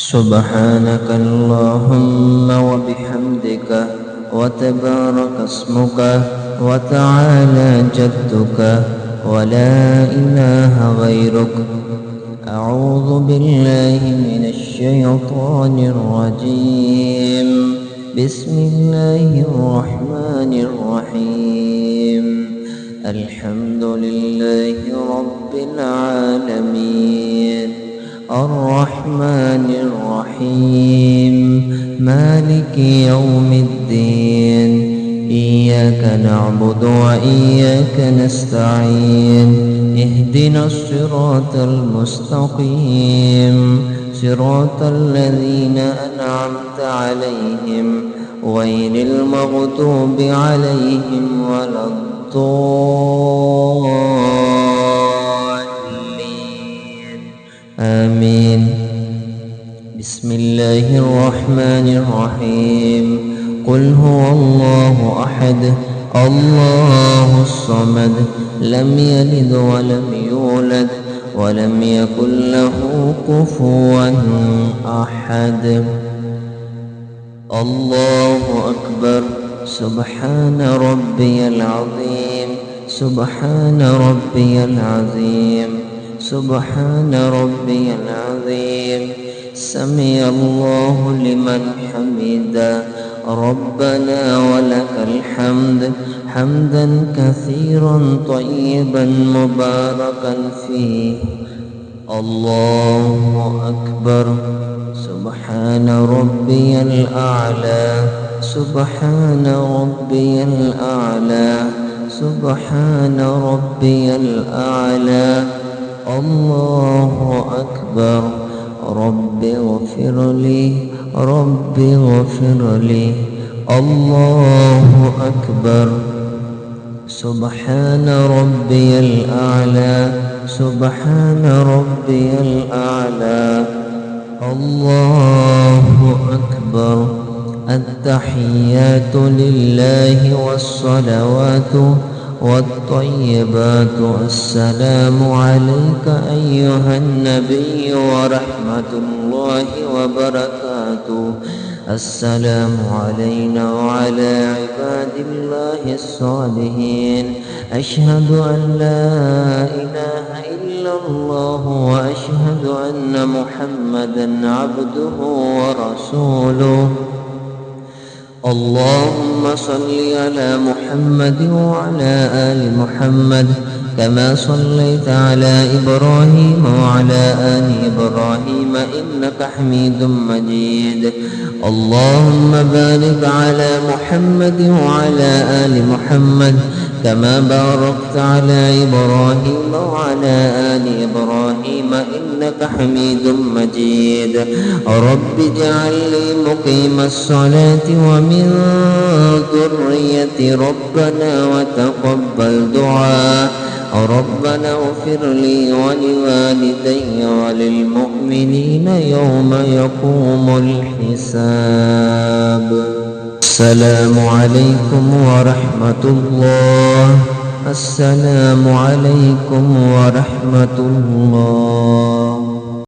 سبحانك اللهم وبحمدك وتبارك اسمك وتعالى جدك ولا إله غيرك. أعوذ بالله من الشيطان الرجيم. بسم الله الرحمن الرحيم. الحمد لله رب العالمين الرحمن الرحيم مالك يوم الدين. إياك نعبد وإياك نستعين. اهدنا الصراط المستقيم صراط الذين أنعمت عليهم غير المغضوب عليهم ولا الضالين آمين. بسم الله الرحمن الرحيم. قل هو الله أحد الله الصمد لم يلد ولم يولد ولم يكن له كفوا أحد. الله أكبر. سبحان ربي العظيم سبحان ربي العظيم سبحان ربي العظيم. سمع الله لمن حمده ربنا ولك الحمد حمدا كثيرا طيبا مباركا فيه. الله أكبر. سبحان ربي الأعلى سبحان ربي الأعلى سبحان ربي الأعلى. الله أكبر. رب اغفر لي رب اغفر لي. الله أكبر. سبحان ربي الأعلى سبحان ربي الأعلى. الله أكبر. التحيات لله والصلوات والطيبات. السلام عليك أيها النبي ورحمة الله وبركاته. السلام علينا وعلى عباد الله الصالحين. أشهد أن لا إله إلا الله وأشهد أن محمدا عبده ورسوله. اللهم صل على محمد وعلى آل محمد كما صليت على إبراهيم وعلى آل إبراهيم إنك حميد مجيد. اللهم بارك على محمد وعلى آل محمد كما باركت على إبراهيم وعلى آل إبراهيم إنك حميد مجيد. رب اجعل لي مقيم الصلاة ومن ذريتي ربنا وتقبل دعاء. ربنا اغفر لي ولوالدي وللمؤمنين يوم يقوم الحساب. السلام عليكم ورحمة الله. السلام عليكم ورحمة الله.